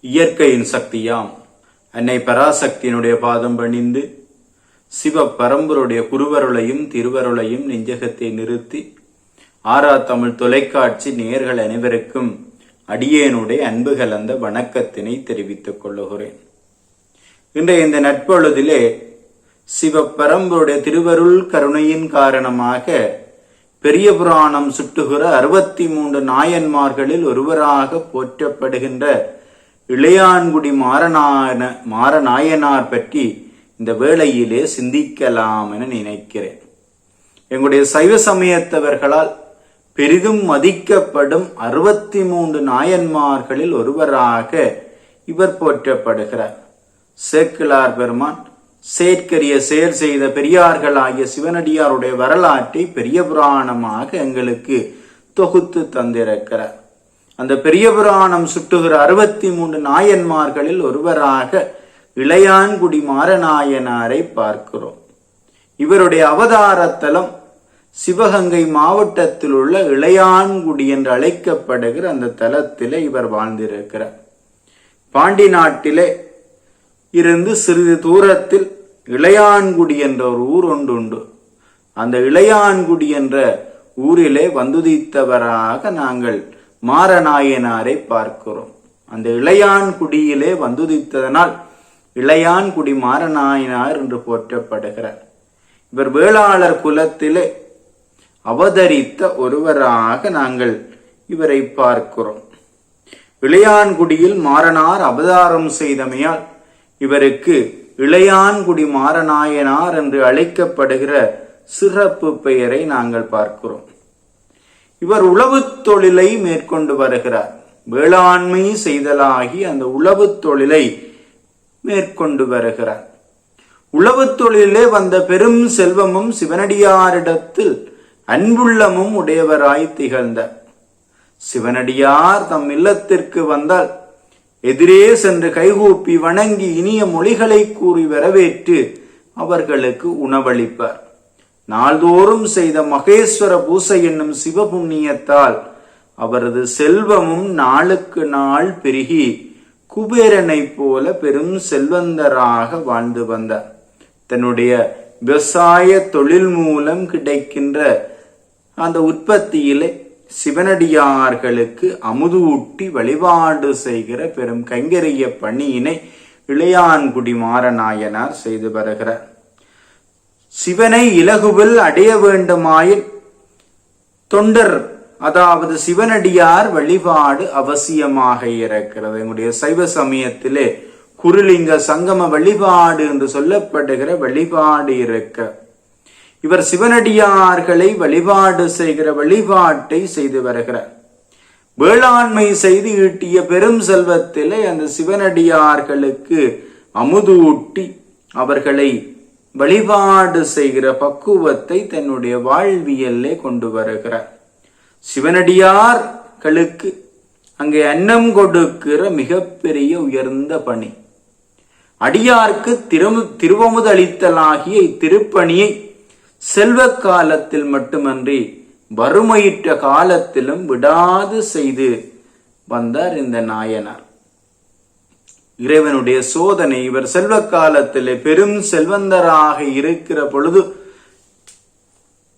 இயற்கையின் சக்தியாம் அன்னை பராசக்தியினுடைய பாதம் பணிந்து சிவ பரம்பருடைய குருவருளையும் திருவருளையும் நெஞ்சகத்தை நிறுத்தி ஆரா தமிழ் தொலைக்காட்சி நேயர்கள் அனைவருக்கும் அடியேனுடைய அன்பு கலந்த வணக்கத்தினை தெரிவித்துக் கொள்ளுகிறேன். இன்றைய இந்த நட்பொழுதிலே சிவ பரம்பருடைய திருவருள் கருணையின் காரணமாக பெரிய புராணம் சுட்டுகிற 63 நாயன்மார்களில் ஒருவராக போற்றப்படுகின்ற இளையான்குடி மாரநாயனார் பற்றி இந்த வேளையிலே சிந்திக்கலாம் என நினைக்கிறேன். எங்களுடைய சைவ சமயத்தவர்களால் பெரிதும் மதிக்கப்படும் 63 நாயன்மார்களில் ஒருவராக இவர் போற்றப்படுகிறார். சேக்கிழார் பெருமான் செயற்கரிய செயல் செய்த பெரியார்கள் ஆகிய சிவனடியாருடைய வரலாற்றை பெரிய புராணமாக எங்களுக்கு தொகுத்து தந்திருக்கிறார். அந்த பெரிய புராணம் சுட்டுகிற 63 நாயன்மார்களில் ஒருவராக இளையான்குடி மாரநாயனாரை பார்க்கிறோம். இவருடைய அவதாரத்தலம் சிவகங்கை மாவட்டத்தில் உள்ள இளையான்குடி என்று அழைக்கப்படுகிற அந்த தலத்திலே இவர் வாழ்ந்திருக்கிறார். பாண்டி நாட்டிலே இருந்து சிறிது தூரத்தில் இளையான்குடி என்ற ஒரு ஊர் ஒன்று உண்டு. அந்த இளையான்குடி என்ற ஊரிலே வந்துதித்தவராக நாங்கள் மாரநாயனாரை பார்க்கிறோம். அந்த இளையான்குடியிலே வந்துதித்ததனால் இளையான்குடி மாரநாயனார் என்று போற்றப்படுகிறார். இவர் வேளாளர் குலத்திலே அவதரித்த ஒருவராக நாங்கள் இவரை பார்க்கிறோம். இளையான்குடியில் மாரனார் அவதாரம் செய்தமையால் இவருக்கு இளையான்குடி மாரநாயனார் என்று அழைக்கப்படுகிற சிறப்பு பெயரை நாங்கள் பார்க்கிறோம். இவர் உழவு தொழிலை மேற்கொண்டு வருகிறார். வேளாண்மை செய்தலாகி அந்த உழவு தொழிலை மேற்கொண்டு வருகிறார். உழவு தொழிலே வந்த பெரும் செல்வமும் சிவனடியாரிடத்தில் அன்புள்ளமும் உடையவராய் திகழ்ந்தார். சிவனடியார் தம் இல்லத்திற்கு வந்தால் எதிரே சென்று கைகூப்பி வணங்கி இனிய மொழிகளை கூறி வரவேற்று அவர்களுக்கு உணவளிப்பார். நாள்தோறும் செய்த மகேஸ்வர பூசை என்னும் சிவபுண்ணியத்தால் அவரது செல்வமும் நாளுக்கு நாள் பெருகி குபேரனை போல பெரும் செல்வந்தராக வாழ்ந்து வந்தார். தன்னுடைய விவசாய தொழில் மூலம் கிடைக்கின்ற அந்த உற்பத்தியிலே சிவனடியார்களுக்கு அமுது ஊட்டி வழிபாடு செய்கிற பெரும் கைங்கரிய பணியினை இளையான்குடி மாரநாயனார் செய்து வருகிறார். சிவனை இலகுவில் அடைய வேண்டுமாயின் தொண்டர் அதாவது சிவனடியார் வழிபாடு அவசியமாக இருக்கிறது. எங்களுடைய சைவ சமயத்திலே குருலிங்க சங்கம வழிபாடு என்று சொல்லப்படுகிற வழிபாடு இருக்க இவர் சிவனடியார்களை வழிபாடு செய்கிற வழிபாட்டை செய்து வருகிறார். வேளாண்மை செய்து ஈட்டிய பெரும் செல்வத்திலே அந்த சிவனடியார்களுக்கு அமுது ஊட்டி அவர்களை வழிபாடு செய்கிற பக்குவத்தை தன்னுடைய வாழ்வியல்லே கொண்டு வருகிறார். சிவனடியார்களுக்கு அங்கே அன்னம் கொடுக்கிற மிகப்பெரிய உயர்ந்த பணி. அடியார்க்கு திருவமுது அளித்தலாகிய இத்திருப்பணியை செல்வ காலத்தில் மட்டுமன்றி வறுமையிட்ட காலத்திலும் விடாது செய்து வந்தார் இந்த நாயனார். இறைவனுடைய சோதனை. இவர் செல்வ காலத்திலே பெரும் செல்வந்தராக இருக்கிற பொழுது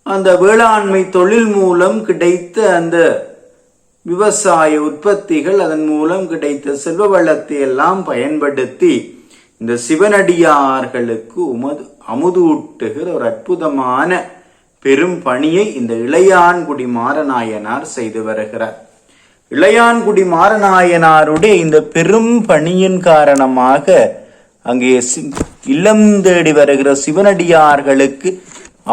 அந்த வேளாண்மை தொழில் மூலம் கிடைத்த அந்த விவசாய உற்பத்திகள் அதன் மூலம் கிடைத்த செல்வ வளத்தை எல்லாம் பயன்படுத்தி இந்த சிவனடியார்களுக்கு அமுது ஊட்டுகிற ஒரு அற்புதமான பெரும் பணியை இந்த இளையான்குடி மாரநாயனார் செய்து வருகிறார். இளையான்குடி மாரநாயனாருடைய இந்த பெரும் பணியின் காரணமாக அங்கே இல்லம் தேடி வருகிற சிவனடியார்களுக்கு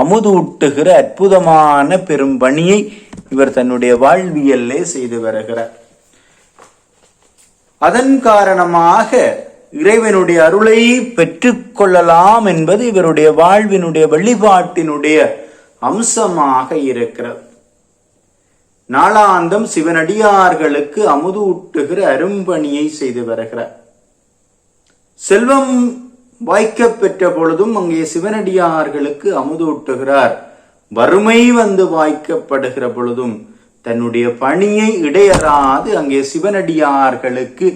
அமுது ஊட்டுகிற அற்புதமான பெரும் பணியை இவர் தன்னுடைய வாழ்வியல்லே செய்து வருகிறார். அதன் காரணமாக இறைவனுடைய அருளை பெற்றுக் கொள்ளலாம் என்பது இவருடைய வாழ்வினுடைய வழிபாட்டினுடைய அம்சமாக இருக்கிறது. நாளாந்தம் சிவனடியார்களுக்கு அமுது ஊட்டுகிற அரும்பணியை செய்து வருகிறார். செல்வம் வாய்க்க பெற்ற பொழுதும் அங்கே சிவனடியார்களுக்கு அமுது ஊட்டுகிறார். வறுமை வந்து வாய்க்கப்படுகிற பொழுதும் தன்னுடைய பணியை இடையறாது அங்கே சிவனடியார்களுக்கு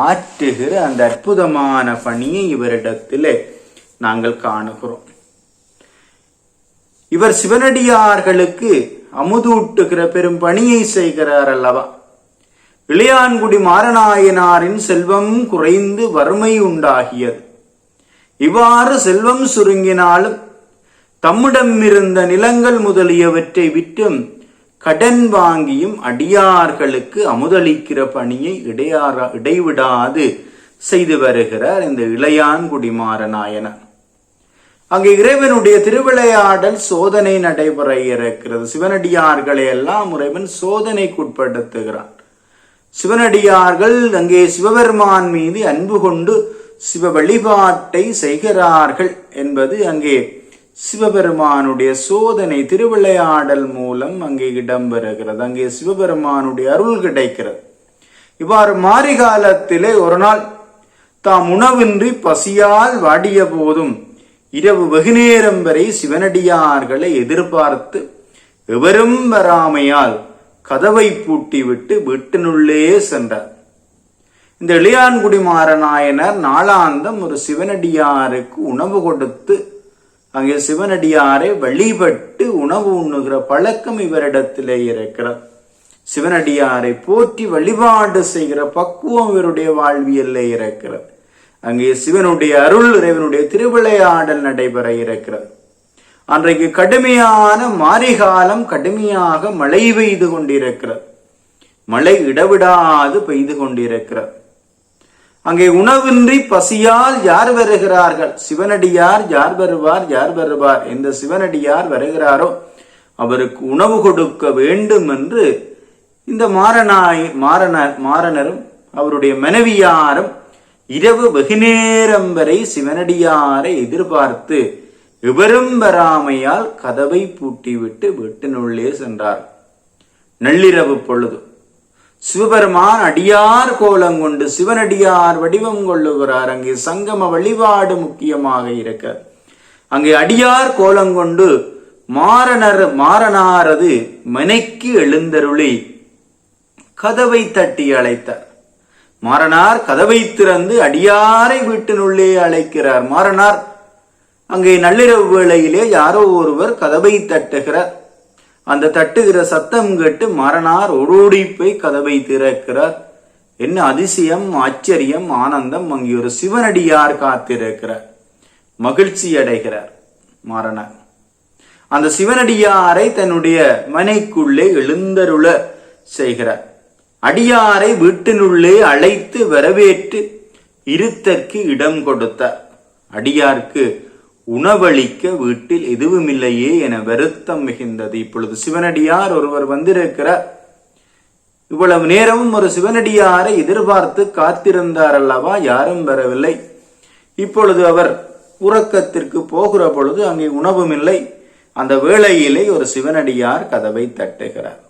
ஆற்றுகிற அந்த அற்புதமான பணியை இவரிடத்திலே நாங்கள் காணுகிறோம். இவர் சிவனடியார்களுக்கு அமுதூட்டுகிற பெரும் பணியை செய்கிறார் அல்லவா. இளையான்குடி மாரநாயனாரின் செல்வம் குறைந்து வறுமை உண்டாகியது. இவ்வாறு செல்வம் சுருங்கினாலும் தம்மிடம் இருந்த நிலங்கள் முதலியவற்றை விற்றும் கடன் வாங்கியும் அடியார்களுக்கு அமுதளிக்கிற பணியை இடைவிடாது செய்து வருகிறார் இந்த இளையான்குடி மாரநாயனார். அங்கே இறைவனுடைய திருவிளையாடல் சோதனை நடைபெற இருக்கிறது. சிவனடியார்களை எல்லாம் இறைவன் சோதனைக்குட்படுத்துகிறான். சிவனடியார்கள் அங்கே சிவபெருமான் மீது அன்பு கொண்டு சிவ வழிபாட்டை செய்கிறார்கள் என்பது அங்கே சிவபெருமானுடைய சோதனை திருவிளையாடல் மூலம் அங்கே இடம்பெறுகிறது. அங்கே சிவபெருமானுடைய அருள் கிடைக்கிறது. இவ்வாறு மாரிகாலத்திலே ஒரு நாள் தாம் உணவின்றி பசியால் வாடிய போதும் இரவு வெகுநேரம் வரை சிவனடியார்களை எதிர்பார்த்து எவரும் வராமையால் கதவை பூட்டிவிட்டு வீட்டினுள்ளே சென்றார். இந்த இளையான்குடி மாரநாயனார் நாளாந்தம் ஒரு சிவனடியாருக்கு உணவு கொடுத்து அங்கே சிவனடியாரை வழிபட்டு உணவு உண்ணுகிற பழக்கம் இவரிடத்திலே இருக்கிறார். சிவனடியாரை போற்றி வழிபாடு செய்கிற பக்குவம் இவருடைய வாழ்வியல்ல இருக்கிறது. அங்கே சிவனுடைய அருள் இறைவனுடைய திருவிளையாடல் நடைபெற இருக்கிறது. அன்றைக்கு கடுமையான மாரிகாலம், கடுமையாக மழை பெய்து கொண்டிருக்கிறது. மழை இடவிடாது பெய்து கொண்டிருக்கிறது. அங்கே உணவின்றி பசியால் யார் வருகிறார்கள்? சிவனடியார். யார் வருவார்? யார் வருவார்? எந்த சிவனடியார் வருகிறாரோ அவருக்கு உணவு கொடுக்க வேண்டும் என்று இந்த மாரணரும் அவருடைய மனைவியாரும் இரவு வெகுநேரம் வரை சிவனடியாரை எதிர்பார்த்து எவரும் வராமையால் கதவை பூட்டிவிட்டு வீட்டினுள்ளே சென்றார். நள்ளிரவு பொழுது சிவபெருமான் அடியார் கோலம் கொண்டு சிவனடியார் வடிவம் கொள்ளுகிறார். அங்கே சங்கம வழிபாடு முக்கியமாக இருக்க அங்கே அடியார் கோலம் கொண்டு மாறனாரது மனைக்கு எழுந்தருளி கதவை தட்டி அழைத்தார். மாறனார் கதவை திறந்து அடியாரை வீட்டினுள்ளே அழைக்கிறார். மாறனார் அங்கே நள்ளிரவு வேளையிலே யாரோ ஒருவர் கதவை தட்டுகிறார். அந்த தட்டுகிற சத்தம் கேட்டு மாறனார் ஓடோடி போய் கதவை திறக்கிறார். என்ன அதிசயம், ஆச்சரியம், ஆனந்தம்! அங்கே ஒரு சிவனடியார் காத்திருக்கிறார். மகிழ்ச்சி அடைகிறார் மாறனார். அந்த சிவனடியாரை தன்னுடைய மனைக்குள்ளே எழுந்தருள செய்கிறார். அடியாரை வீட்டினுள்ளே அழைத்து வரவேற்று இருத்தற்கு இடம் கொடுத்தார். அடியாருக்கு உணவளிக்க வீட்டில் எதுவும் இல்லையே என வருத்தம் மிகுந்தது. இப்பொழுது சிவனடியார் ஒருவர் வந்திருக்கிறார். இவ்வளவு நேரமும் ஒரு சிவனடியாரை எதிர்பார்த்து காத்திருந்தார் அல்லவா, யாரும் வரவில்லை. இப்பொழுது அவர் உறக்கத்திற்கு போகிற பொழுது அங்கே உணவும் இல்லை. அந்த வேளையிலே ஒரு சிவனடியார் கதவை தட்டுகிறார்.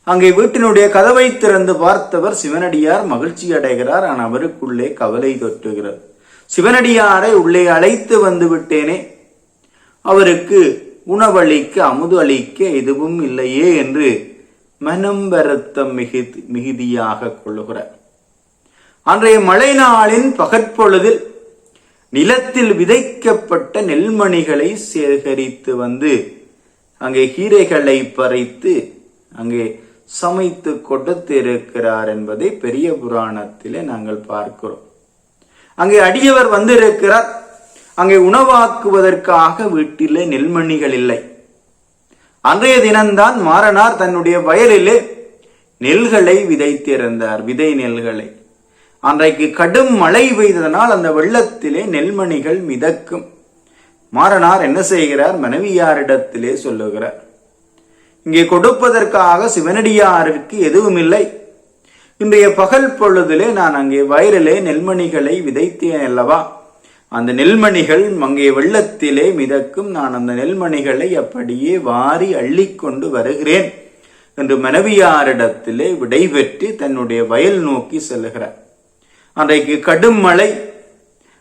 அங்கே வீட்டினுடைய கதவை திறந்து பார்த்தவர் சிவனடியார் மகிழ்ச்சி அடைகிறார். ஆனால் அவருக்குள்ளே கவலை தொற்றுகிறது. சிவனடியாரை உள்ளே அழைத்து வந்து விட்டேனே, அவருக்கு உணவளிக்க அமுது அளிக்க எதுவும் இல்லையே என்று மனம் வருத்தம் மிகுதியாக கொள்ளுகிறார். அன்றைய மழை நாளின் பகற்பொழுதில் நிலத்தில் விதைக்கப்பட்ட நெல்மணிகளை சேகரித்து வந்து அங்கே கீரைகளை பறித்து அங்கே சமைத்து கொடுத்திருக்கிறார் என்பதை பெரிய புராணத்திலே நாங்கள் பார்க்கிறோம். அங்கே அடியவர் வந்திருக்கிறார். அங்கே உணவாக்குவதற்காக வீட்டிலே நெல்மணிகள் இல்லை. அன்றைய தினம்தான் மாறனார் தன்னுடைய வயலிலே நெல்களை விதைத்திருந்தார், விதை நெல்களை. அன்றைக்கு கடும் மழை பெய்ததனால் அந்த வெள்ளத்திலே நெல்மணிகள் மிதக்கும். மாறனார் என்ன செய்கிறார்? மனைவியாரிடத்திலே சொல்லுகிறார், இங்கே கொடுப்பதற்காக சிவனடியாருக்கு எதுவும் இல்லை. இன்றைய பகல் பொழுதிலே நான் அங்கே வயலிலே நெல்மணிகளை விதைத்தேன் அல்லவா, அந்த நெல்மணிகள் அங்கே வெள்ளத்திலே மிதக்கும். நான் அந்த நெல்மணிகளை அப்படியே வாரி அள்ளிக்கொண்டு வருகிறேன் என்று மனைவியாரிடத்திலே விடை பெற்று தன்னுடைய வயல் நோக்கி செல்லுகிறார். அன்றைக்கு கடும் மழை.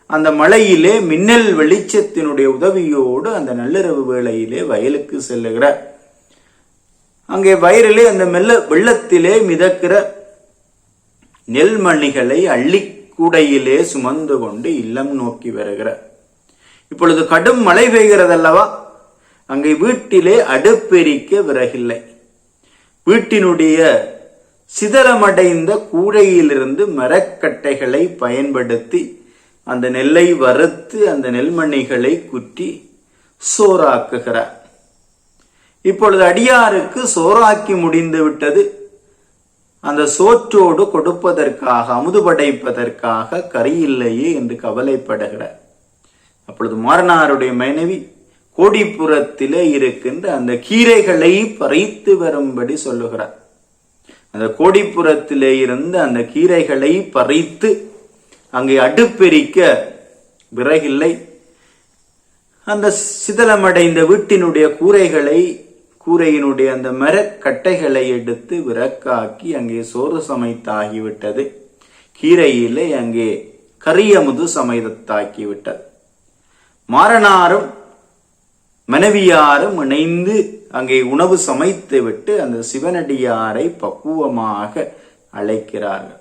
அந்த மழையிலே மின்னல் வெளிச்சத்தினுடைய உதவியோடு அந்த நள்ளிரவு வேளையிலே வயலுக்கு செல்லுகிறார். அங்கே வயலிலே அந்த வெள்ளத்திலே மிதக்கிற நெல்மணிகளை அள்ளிக்கூடையிலே சுமந்து கொண்டு இல்லம் நோக்கி வருகிறார். இப்பொழுது கடும் மழை பெய்கிறதல்லவா, அங்கே வீட்டிலே அடுப்பெரிக்க விறகில்லை. வீட்டினுடைய சிதறமடைந்த கூரையிலிருந்து மரக்கட்டைகளை பயன்படுத்தி அந்த நெல்லை வறுத்து அந்த நெல்மணிகளை குற்றி சோறாக்குகிறார். இப்பொழுது அடியாருக்கு சோறாக்கி முடிந்து விட்டது. அந்த சோற்றோடு கொடுப்பதற்காக, அமுது படைப்பதற்காக கறி இல்லையே என்று கவலைப்படுகிறார். அப்பொழுது மாறனாருடைய மனைவி கோடிப்புறத்திலே இருக்கின்ற அந்த கீரைகளை பறித்து வரும்படி சொல்லுகிறார். அந்த கோடிப்புறத்திலே இருந்த அந்த கீரைகளை பறித்து அங்கே அடுப்பெரிக்க விறகில்லை. அந்த சிதலமடைந்த வீட்டினுடைய கூரையினுடைய அந்த மரக்கட்டைகளை எடுத்து விறக்காக்கி அங்கே சோறு சமைத்தாகிவிட்டது. கீரையிலே அங்கே கரியமுது சமைத்தாக்கிவிட்டது. மாறனாரும் மனைவியாரும் இணைந்து அங்கே உணவு சமைத்து விட்டு அந்த சிவனடியாரை பக்குவமாக அழைக்கிறார்கள்.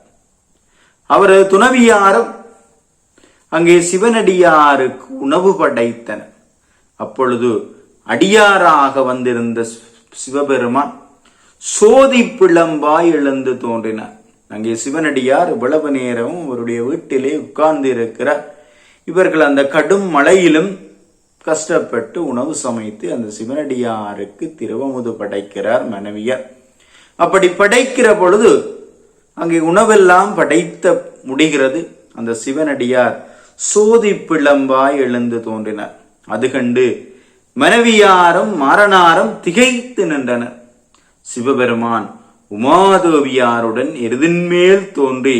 அவர் துணவியாரும் அங்கே சிவனடியாருக்கு உணவு படைத்தனர். அப்பொழுது அடியாராக வந்திருந்த சிவபெருமான் சோதி பிளம்பாய் எழுந்து தோன்றினார். அங்கே சிவனடியார் இவ்வளவு நேரமும் அவருடைய வீட்டிலே உட்கார்ந்து இருக்கிறார். இவர்கள் அந்த கடும் மழையிலும் கஷ்டப்பட்டு உணவு சமைத்து அந்த சிவனடியாருக்கு திருவமுது படைக்கிறார் மனைவியார். அப்படி படைக்கிற பொழுது அங்கே உணவெல்லாம் படைத்த முடிகிறது. அந்த சிவனடியார் சோதி பிளம்பாய் எழுந்து தோன்றினார். அது கண்டு மனைவியாரும் மாறனாரும் திகைத்து நின்றனர். சிவபெருமான் உமாதேவியாருடன் எருதின் மேல் தோன்றி,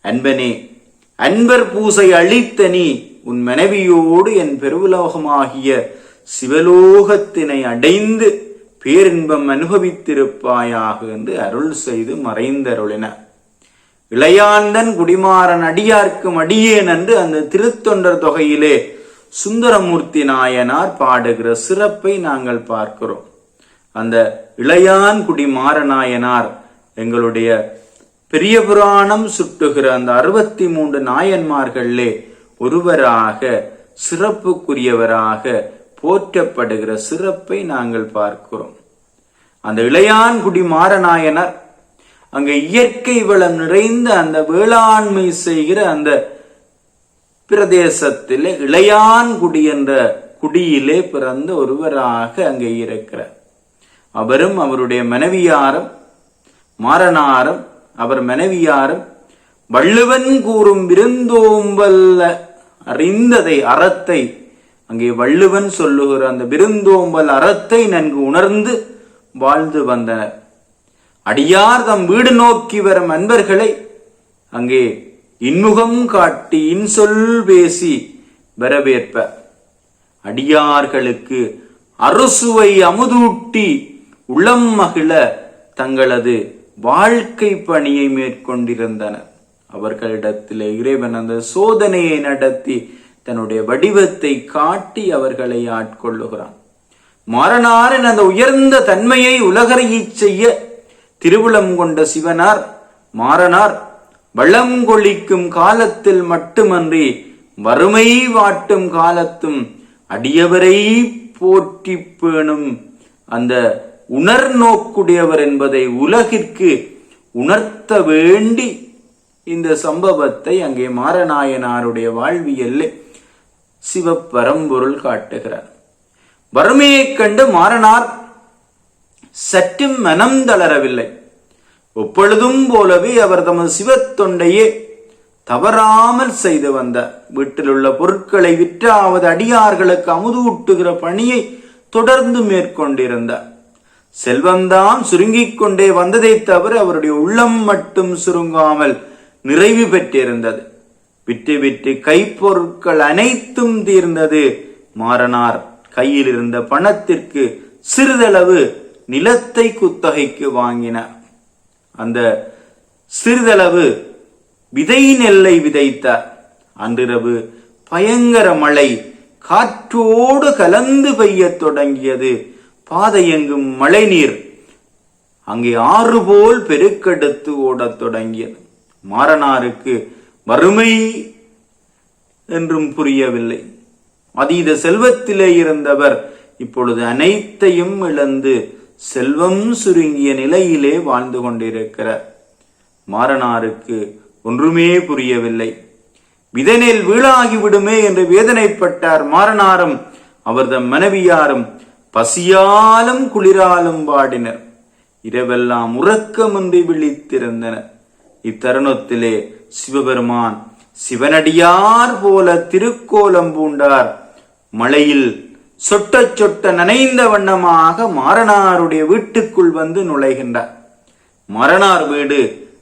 அன்பனே, அன்பர் பூசை அளித்த நீ உன் மனைவியோடு என் பெருவுலோகமாகிய சிவலோகத்தினை அடைந்து பேரின்பம் அனுபவித்திருப்பாயாக என்று அருள் செய்து மறைந்தருளினார். இளையாண்டன் குடிமாறன் அடியார்க்கும் அடியேன் என்று அந்த திருத்தொண்டர் தொகையிலே சுந்தரமூர்த்தி நாயனார் பாடுகிற சிறப்பை நாங்கள் பார்க்கிறோம். அந்த இளையான் குடிமாறநாயனார் எங்களுடைய பெரிய புராணம் சுட்டுகிற அந்த 63 நாயன்மார்களே ஒருவராக, சிறப்புக்குரியவராக போற்றப்படுகிற சிறப்பை நாங்கள் பார்க்கிறோம். அந்த இளையான்குடி மாறநாயனார் அங்கே இயற்கை வளம் நிறைந்த அந்த வேளாண்மை செய்கிற அந்த பிரதேசத்திலே இளையான்குடி என்ற குடியிலே பிறந்த ஒருவராக அங்கே இருக்கிறார். அவரும் அவருடைய மனைவியாரும் மாறனாரும் அவர் மனைவியாரும் வள்ளுவன் கூறும் விருந்தோம்பல் அறிந்ததை அறத்தை, அங்கே வள்ளுவன் சொல்லுகிற அந்த விருந்தோம்பல் அறத்தை நன்கு உணர்ந்து வாழ்ந்து வந்தனர். அடியார் தம் வீடு நோக்கி வரும் அன்பர்களை அங்கே இன்முகம் காட்டி இன்சொல் பேசி வரவேற்ப, அடியார்களுக்கு அறுசுவை அமுதூட்டி உளம் மகிழ தங்களது வாழ்க்கை பணியை மேற்கொண்டிருந்தனர். அவர்களிடத்திலே இறைவன் அந்த சோதனையை நடத்தி தன்னுடைய வடிவத்தை காட்டி அவர்களை ஆட்கொள்ளுகிறான். மாறனாரின் அந்த உயர்ந்த தன்மையை உலகறியச் செய்ய திருவுளம் கொண்ட சிவனார் மாறனார் வளம் கொளிக்கும் காலத்தில் மட்டுமன்றி வறுமை வாட்டும் காலத்தும் அடியவரை போற்றி பேணும் அந்த உணர்நோக்குடையவர் என்பதை உலகிற்கு உணர்த்த வேண்டி இந்த சம்பவத்தை அங்கே மாறநாயனாருடைய வாழ்வியல்ல சிவபரம்பொருள் காட்டுகிறார். வறுமையை கண்டு மாறனார் சற்றும் மனம் தளரவில்லை. எப்பொழுதும் போலவே அவர் தமது சிவத்தொண்டையே தவறாமல் செய்து வந்தார். வீட்டில் உள்ள பொருட்களை விற்றாவது அடியார்களுக்கு அமுதூட்டுகிற பணியை தொடர்ந்து மேற்கொண்டிருந்தார். செல்வம்தான் சுருங்கிக் கொண்டே வந்ததை தவிர அவருடைய உள்ளம் மட்டும் சுருங்காமல் நிறைவு பெற்றிருந்தது. விட்டு விட்டு கைப்பொருட்கள் அனைத்தும் தீர்ந்தது. மாறனார் கையில் இருந்த பணத்திற்கு சிறிதளவு நிலத்தை குத்தகைக்கு வாங்கினார். அந்த சிறிதளவு விதை நெல்லை விதைத்தார். அன்றிரவு பயங்கர மழை காற்றோடு கலந்து பெய்யத் தொடங்கியது. பாதையெங்கும் மழை நீர் அங்கே ஆறு போல் பெருக்கெடுத்து ஓடத் தொடங்கியது. மாறனாருக்கு வறுமை என்றும் புரியவில்லை. அதீத செல்வத்திலே இருந்தவர் இப்பொழுது அனைத்தையும் இழந்து செல்வம் சுருங்கிய நிலையிலே வாழ்ந்து கொண்டிருக்கிறார். மாறனாருக்கு ஒன்றுமே புரியவில்லை. விதனில் வீழாகிவிடுமே என்று வேதனைப்பட்டார். மாறனாரும் அவர்தம் மனைவியாரும் பசியாலும் குளிராலும் வாடினர். இரவெல்லாம் உறக்கமின்றி விழித்திருந்தனர். இத்தருணத்திலே சிவபெருமான் சிவனடியார் போல திருக்கோலம் பூண்டார். மழையில் சொட்ட சொட்ட நனைந்த வண்ணமாக மாறனாருடைய வீட்டுக்குள் வந்து நுழைகின்றார். மாறனார் வீடு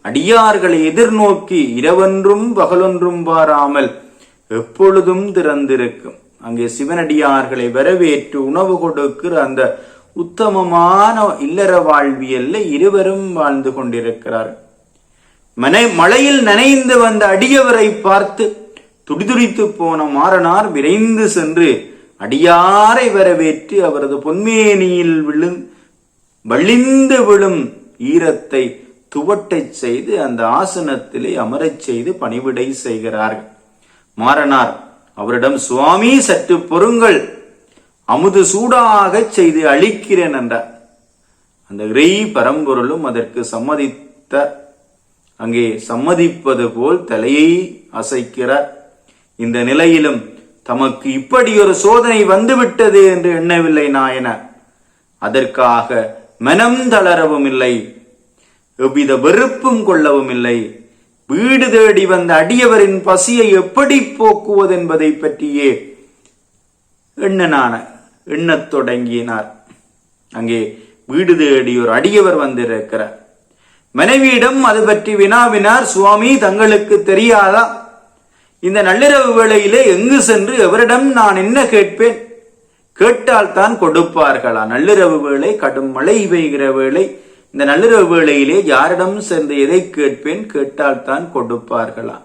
அடியார்களை எதிர்நோக்கி இரவொன்றும் பகலொன்றும் பாராமல் எப்பொழுதும் திறந்திருக்கும். அங்கே சிவனடியார்களை வரவேற்று உணவு கொடுக்கிற அந்த உத்தமமான இல்லற வாழ்வியல்ல இருவரும் வாழ்ந்து கொண்டிருக்கிறார்கள். மழையில் நனைந்து வந்த அடியவரை பார்த்து துடிதுடித்து போன மாறனார் விரைந்து சென்று அடியாரை வரவேற்று அவரது பொன்மேனியில் வழிந்து விழும் ஈரத்தை துவட்டை செய்து அந்த ஆசனத்திலே அமரச் செய்து பணிவிடை செய்கிறார்கள். மாறனார் அவரிடம், சுவாமி சற்று பொறுங்கள், அமுது சூடாக செய்து அளிக்கிறேன் என்றார். அந்த இறை பரம்பொருளும் அதற்கு சம்மதித்த அங்கே சம்மதிப்பது போல் தலையை அசைக்கிறார். இந்த நிலையிலும் தமக்கு இப்படி ஒரு சோதனை வந்துவிட்டது என்று எண்ணவில்லை நாயனார். அதற்காக மனம் தளரவும் இல்லை, எவ்வித வெறுப்பும் கொள்ளவும் இல்லை. வீடு தேடி வந்த அடியவரின் பசியை எப்படி போக்குவது என்பதை பற்றியே எண்ணத் தொடங்கினார். அங்கே வீடு தேடி ஒரு அடியவர் வந்திருக்கிறார். மனைவியிடம் அது பற்றி வினாவினார். சுவாமி, தங்களுக்கு தெரியாதா? இந்த நள்ளிரவு வேளையிலே எங்கு சென்று எவரிடம் நான் என்ன கேட்பேன்? கேட்டால் தான் கொடுப்பார்களா? நள்ளிரவு வேளை, கடும் மழை பெய்கிற வேளை, இந்த நள்ளிரவு வேளையிலே யாரிடம் சென்று எதை கேட்பேன்? கேட்டால் தான் கொடுப்பார்களா?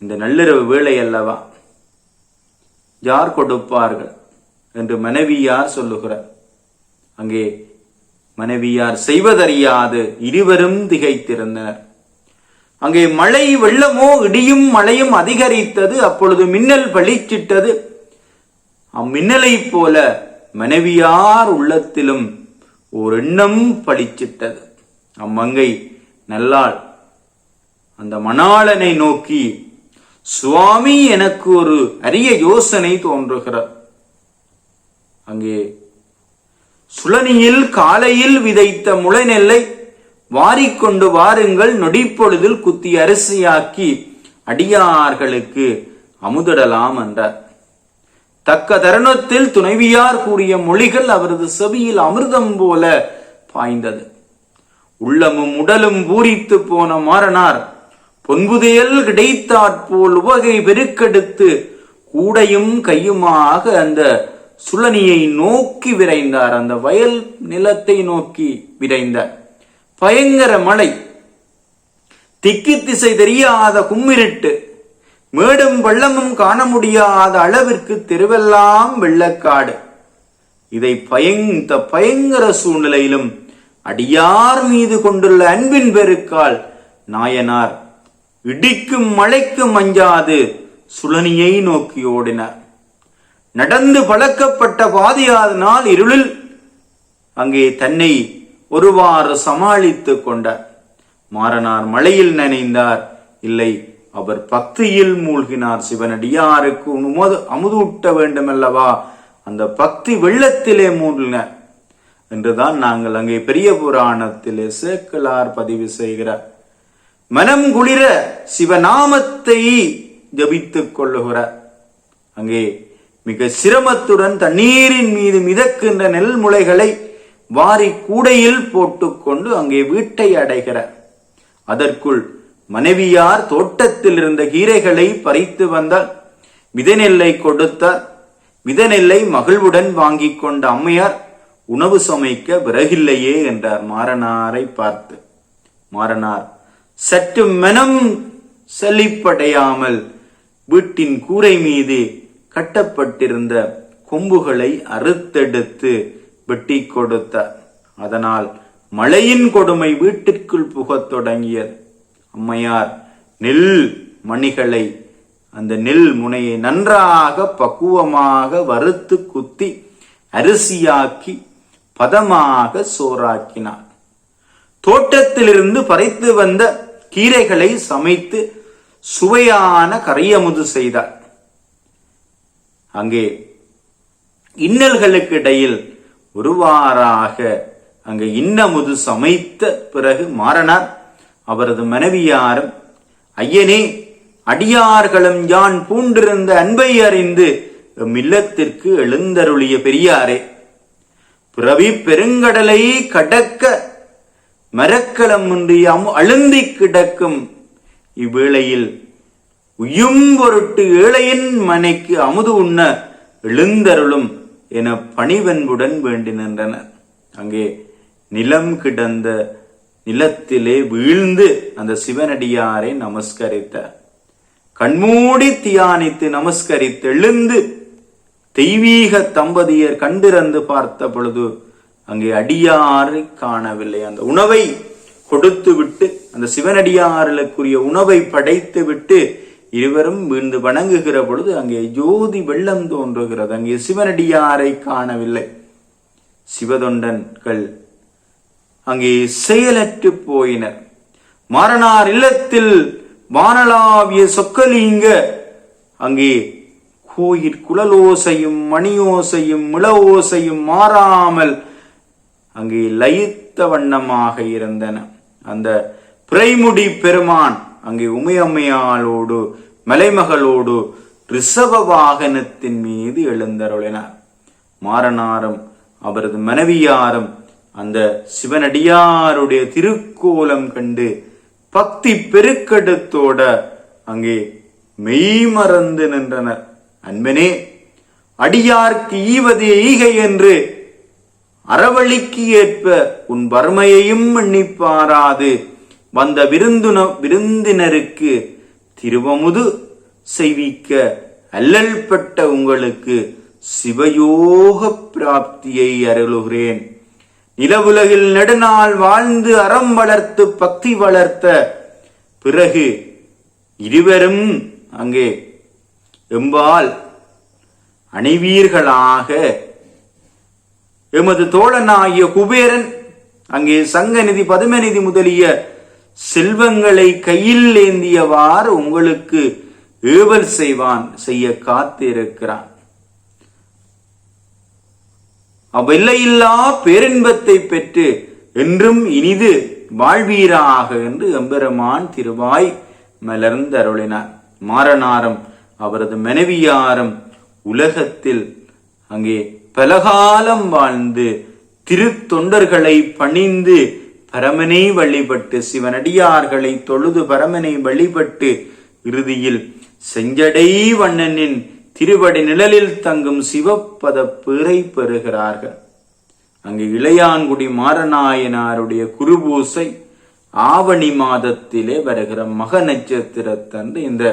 இந்த நள்ளிரவு வேளை அல்லவா, யார் கொடுப்பார்கள் என்று மனைவியார் சொல்லுகிறார். அங்கே மனைவியார் செய்வதறியாது இருவரும் திகைத்திருந்தனர். அங்கே மழை வெள்ளமோ இடியும் மழையும் அதிகரித்தது. அப்பொழுது மின்னல் பளிச்சிட்டது. அம்மின்னலை போல மனைவியார் உள்ளத்திலும் ஒரு எண்ணம் பளிச்சிட்டது. அம்மங்கை நல்லாள் அந்த மணாளனை நோக்கி, சுவாமி, எனக்கு ஒரு அரிய யோசனை தோன்றுகிறார். அங்கே சுளனியில் காலையில் விதைத்த முளை நெல்லை வாரிக்கொண்டு வாருங்கள், நொடிப்பொழுதில் குத்தி அரிசியாக்கி அடியார்களுக்கு அமுதிடலாம் என்றார். தக்க தருணத்தில் துணைவியார் கூறிய மொழிகள் அவரது செவியில் அமிர்தம் போல பாய்ந்தது. உள்ளமும் உடலும் பூரித்து போன மாறனார் பொன்புதையல் கிடைத்தாற்போல் உவகை பெருக்கெடுத்து கூடையும் கையுமாக அந்த சுளனியை நோக்கி விரைந்தார். அந்த வயல் நிலத்தை நோக்கி விரைந்தார். பயங்கர மழை, திக்கு திசை தெரியாத கும்மிருட்டு, மேடும் பள்ளமும் காண முடியாத அளவிற்கு தெருவெல்லாம் வெள்ளக்காடு. இந்த பயங்கர சூழ்நிலையிலும் அடியார் மீது கொண்டுள்ள அன்பின் பெருக்கால் நாயனார் இடிக்கும் மழைக்கும் அஞ்சாது சுளனியை நோக்கி ஓடினார். நடந்து பழக்கப்பட்ட பாதையாதனால் இருளில் அங்கே தன்னை ஒருவாறு சமாளித்துக் கொண்டார். மாறனார் மழையில் நனைந்தார் இல்லை, அவர் பக்தியில் மூழ்கினார். சிவனடியாருக்கு அமுதூட்ட வேண்டும் அல்லவா, அந்த பக்தி வெள்ளத்திலே மூழ்கினார் என்றுதான் நாங்கள் அங்கே பெரிய புராணத்திலே சேக்கலார் பதிவு செய்கிறார். மனம் குளிர சிவநாமத்தை ஜபித்துக் கொள்ளுகிறார். அங்கே மிக சிரமத்துடன் தண்ணீரின் மீது மிதக்கின்ற நெல் முளைகளை வாரி கூடையில் போட்டுக்கொண்டு அங்கே வீட்டை அடைகிறார். அதற்குள் மனைவியார் தோட்டத்தில் இருந்த கீரைகளை பறித்து வந்தால் விதநெல்லை கொடுத்தார். விதநெல்லை மகிழ்வுடன் வாங்கி கொண்ட அம்மையார் உணவு சமைக்க விறகில்லையே என்றார் மாறனாரை பார்த்து. மாறனார் சற்று மனம் செழிப்படையாமல் வீட்டின் கூரை மீது கட்டப்பட்டிருந்த கொம்புகளை அறுத்தெடுத்து வெட்டி கொடுத்தார். அதனால் மழையின் கொடுமை வீட்டிற்குள் புகத் தொடங்கியது. அம்மையார் நெல் மணிகளை, அந்த நெல் முனையை நன்றாக பக்குவமாக வறுத்து குத்தி அரிசியாக்கி பதமாக சோறாக்கினார். தோட்டத்திலிருந்து பறித்து வந்த கீரைகளை சமைத்து சுவையான கரையமுது செய்தார். அங்கே இன்னல்களுக்கு இடையில் ஒருவாறாக அங்கே இன்னமுது சமைத்த பிறகு மாறனார் அவரது மனைவியாரும், ஐயனே, அடியார்களும் யான் பூண்டிருந்த அன்பை அறிந்து இல்லத்திற்கு எழுந்தருளிய பெரியாரே, பிறவி பெருங்கடலை கடக்க மரக்கலம் இன்றி அழுந்தி கிடக்கும் இவ்வேளையில் உயும் பொருட்டு ஏழையின் மனைக்கு அமுது உண்ண எழுந்தருளும் என பணிவன்புடன் வேண்டி நின்றனர். அங்கே நிலம் கிடந்த நிலத்திலே வீழ்ந்து அந்த சிவனடியாரை நமஸ்கரித்தார். கண்மூடி தியானித்து நமஸ்கரித்து எழுந்து தெய்வீக தம்பதியர் கண்டிறந்து பார்த்த பொழுது அங்கே அடியாரை காணவில்லை. அந்த உணவை கொடுத்து விட்டு, அந்த சிவனடியார்களுக்குரிய உணவை படைத்து விட்டு இருவரும் வீழ்ந்து வணங்குகிற பொழுது அங்கே ஜோதி வெள்ளம் தோன்றுகிறது. அங்கே சிவனடியாரை காணவில்லை. சிவதொண்டன்கள் அங்கே செயலற்று போயினர். மாறனார் இல்லத்தில் வானளாவிய சொக்கலிங்க அங்கே கோயில் குழலோசையும் மணியோசையும் மிளவோசையும் மாறாமல் அங்கே லயித்த வண்ணமாக இருந்தன. அந்த பிறைமுடி பெருமான் அங்கே உமையம்மையாளோடு மலைமகளோடு ரிஷப வாகனத்தின் மீது எழுந்தருளினார். மாறனாரும் அவரது மனைவியாரும் அந்த சிவனடியாருடைய திருக்கோலம் கண்டு பக்தி பெருக்கெடுத்தோட அங்கே மெய்மறந்து நின்றனர். அன்பனே, அடியார்க்கு ஈவது ஈகை என்று அறவழிக்கு ஏற்ப உன் வறுமையையும் எண்ணிப்பாராது வந்த விருந்தினருக்கு திருவமுது செய்விக்க அல்லல்பட்ட உங்களுக்கு சிவயோக பிராப்தியை அருளுகிறேன். நிலவுலகில் நெடுநாள் வாழ்ந்து அறம் வளர்த்து பக்தி வளர்த்த பிறகு இருவரும் அங்கே எம்பால் அணிவீர்களாக. எமது தோழனாகிய குபேரன் அங்கே சங்கநிதி பதுமநிதி முதலிய செல்வங்களை கையில் ஏந்தியவாறு உங்களுக்கு ஏவல் செய்ய காத்திருக்கிறான். அவ்வெல்லையில்லா பேரின்பத்தை பெற்று என்றும் இனிது வாழ்வீராக என்று எம்பெருமான் திருவாய் மலர்ந்து அருளினார். மாறனாரும் அவரது மனைவியாரும் உலகத்தில் அங்கே பலகாலம் வாழ்ந்து திருத்தொண்டர்களை பணிந்து பரமனை வழிபட்டு சிவனடியார்களை தொழுது பரமனை வழிபட்டு இறுதியில் செஞ்சடை வண்ணனின் திருவடி நிழலில் தங்கும் சிவப்பத பிறை பெறுகிறார்கள். அங்கு இளையான்குடி மாறநாயனாருடைய குருபூசை ஆவணி மாதத்திலே வருகிற மக நட்சத்திரத்தன்று இந்த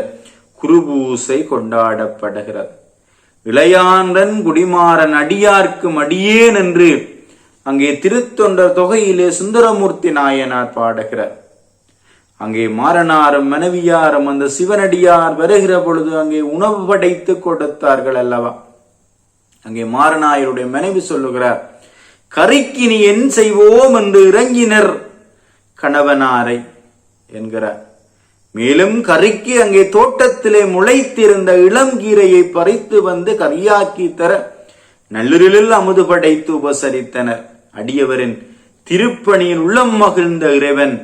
குருபூசை கொண்டாடப்படுகிறது. இளையான்றன் குடிமாறன் அடியார்க்கும் அடியேன் என்று அங்கே திருத்தொண்டர் தொகையிலே சுந்தரமூர்த்தி நாயனார் பாடுகிறார். அங்கே மாறனாரும் மனைவியாரும் அந்த சிவனடியார் வருகிற பொழுது அங்கே உணவு படைத்து கொடுத்தார்கள் அல்லவா. அங்கே மாறனாயருடைய மனைவி சொல்லுகிறார், கறிக்கு நீ என் செய்வோம் என்று இறங்கினர் கணவனாரை என்கிறார். மேலும் கறிக்கு அங்கே தோட்டத்திலே முளைத்திருந்த இளம் கீரையை பறித்து வந்து கறியாக்கி தர நல்லுரிலில் அமுது படைத்து உபசரித்தனர். அடியவரின் திருப்பணியில் உள்ளம் மகிழ்ந்த இறைவன்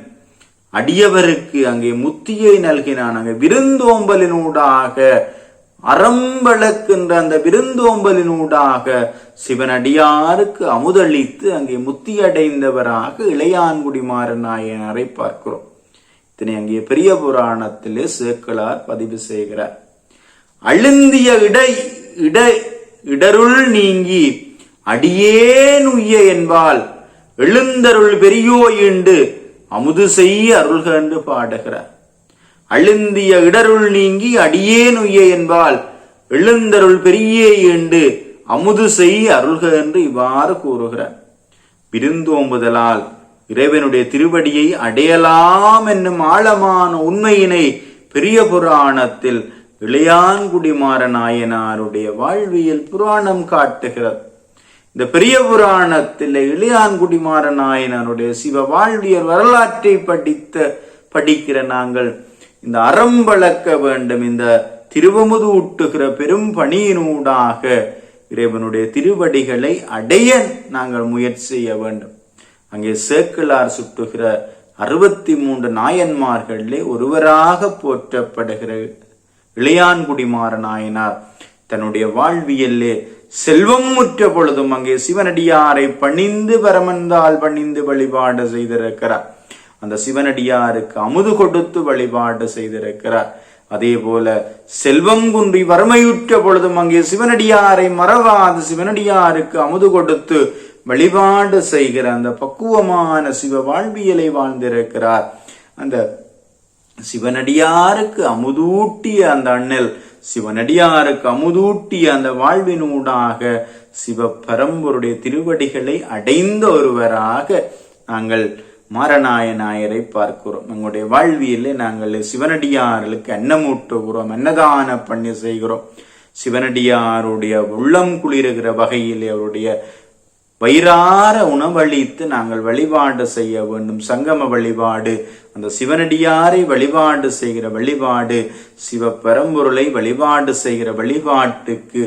அடியவருக்கு அங்கே முத்தியை நல்கினான். அங்கே விருந்தோம்பலினூடாக அறம் வளர்க்கின்ற அந்த விருந்தோம்பலினூடாக சிவனடியாருக்கு அமுதளித்து அங்கே முத்தி அடைந்தவராக இளையான்குடி மாறநாயனாரை பார்க்கிறோம். இதனை அங்கே பெரிய புராணத்திலே சேக்கலார் பதிவு செய்கிறார். அழுந்திய இடருள் நீங்கி அடியேன் உய்ய என்பால் எழுந்தருள் பெரியோ ஈண்டு அமுது செய்ய அருள்க என்று பாடுகிறார். அழுந்திய இடருள் நீங்கி அடியேன் உய்ய என்பால் எழுந்தருள் பெரியே ஈண்டு அமுது செய்ய அருள்க என்று இவ்வாறு கூறுகிறார். விருந்தோம்புதலால் இறைவனுடைய திருவடியை அடையலாம் என்னும் ஆழமான உண்மையினை பெரிய புராணத்தில் இளையான்குடிமாற நாயனாருடைய வாழ்வியல் புராணம் காட்டுகிறது. இந்த பெரிய புராணத்தில் இளையான்குடிமாற நாயனாருடைய சிவ வாழ்வியல் வரலாற்றை படிக்கிற நாங்கள் இந்த அறம் வளர்க்க வேண்டும். இந்த திருவமுது ஊட்டுகிற பெரும் பணியினூடாக இறைவனுடைய திருவடிகளை அடைய நாங்கள் முயற்சி செய்ய வேண்டும். அங்கே சேக்கிழார் சுட்டுகிற 63 நாயன்மார்களிலே ஒருவராக போற்றப்படுகிற இளையான்குடிமாற நாயனார் தன்னுடைய வாழ்வியல்லே செல்வம் முற்ற பொழுதும் அங்கே சிவனடியாரை பணிந்து பரமந்தால் பணிந்து வழிபாடு செய்திருக்கிறார். அந்த சிவனடியாருக்கு அமுது கொடுத்து வழிபாடு செய்திருக்கிறார். அதே போல செல்வம் குன்றி வறுமையுற்ற பொழுதும் அங்கே சிவனடியாரை மறவாது சிவனடியாருக்கு அமுது கொடுத்து வழிபாடு செய்கிற அந்த பக்குவமான சிவ வாழ்வியலை வாழ்ந்திருக்கிறார். அந்த சிவனடியாருக்கு அமுதூட்டிய அந்த அண்ணல் சிவனடியாருக்கு அமுதூட்டிய அந்த வாழ்வினூடாக சிவ பரம்பொருடைய திருவடிகளை அடைந்த ஒருவராக நாங்கள் மாறநாயனாயரை பார்க்கிறோம். எங்களுடைய வாழ்வியலே நாங்கள் சிவனடியார்களுக்கு அன்னமூட்டுகிறோம், அன்னதான பண்ணி செய்கிறோம். சிவனடியாருடைய உள்ளம் குளிர்கிற வகையிலே அவருடைய வயிறார உணவளித்து நாங்கள் வழிபாடு செய்ய வேண்டும். சங்கம வழிபாடு, அந்த சிவனடியாரை வழிபாடு செய்கிற வழிபாடு, சிவ பரம்பொருளை வழிபாடு செய்கிற வழிபாட்டுக்கு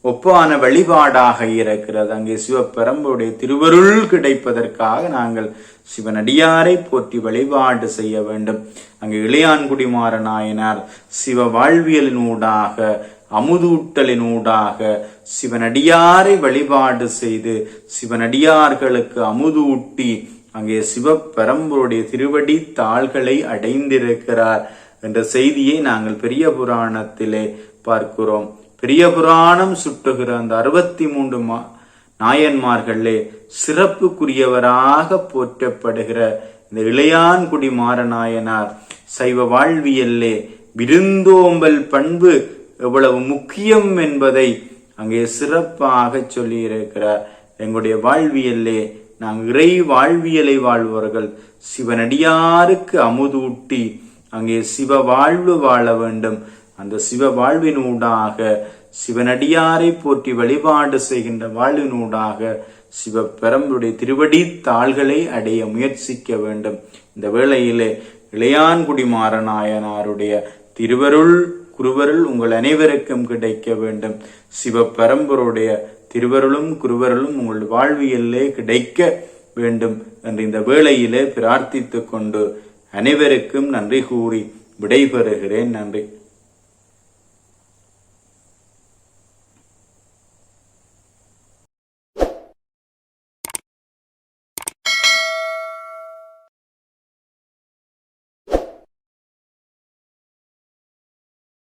ஒப்பான வழிபாடாக இருக்கிறது. அங்கே சிவபரம்பருடைய திருவருள் கிடைப்பதற்காக நாங்கள் சிவனடியாரை போற்றி வழிபாடு செய்ய வேண்டும். அங்கே இளையான்குடிமாற நாயனார் சிவ வாழ்வியலினூடாக அமுதூட்டலினூடாக சிவனடியாரை வழிபாடு செய்து சிவனடியார்களுக்கு அமுதூட்டி அங்கே சிவபரம்பருடைய திருவடி தாள்களை அடைந்திருக்கிறார் என்ற செய்தியை நாங்கள் பெரிய புராணத்திலே பார்க்கிறோம். பெரிய புராணம் சுட்டுகிற அந்த 63 நாயன்மார்களே சிறப்புக்குரியவராக போற்றப்படுகிற இந்த இளையான்குடிமாற நாயனார் சைவ வாழ்வியல்லே விருந்தோம்பல் பண்பு எவ்வளவு முக்கியம் என்பதை அங்கே சிறப்பாக சொல்லி இருக்கிறார். எங்களுடைய வாழ்வியல்லே நாங்கள் இறை வாழ்வியலை வாழ்பவர்கள் சிவனடியாருக்கு அமுதூட்டி அங்கே சிவ வாழ்வு வாழ வேண்டும். அந்த சிவ வாழ்வினூடாக சிவனடியாரை போற்றி வழிபாடு செய்கின்ற வாழ்வினூடாக சிவ பெரம்புடைய திருவடி தாள்களை அடைய முயற்சிக்க வேண்டும். இந்த வேளையிலே இளையான்குடிமாற நாயனாருடைய திருவருள் குருவருள் உங்கள் அனைவருக்கும் கிடைக்க வேண்டும். சிவ பரம்பருடைய திருவருளும் குருவருளும் உங்கள் வாழ்வியல்லே கிடைக்க வேண்டும் என்று இந்த வேளையிலே பிரார்த்தித்துக் கொண்டு அனைவருக்கும் நன்றி கூறி விடைபெறுகிறேன். நன்றி.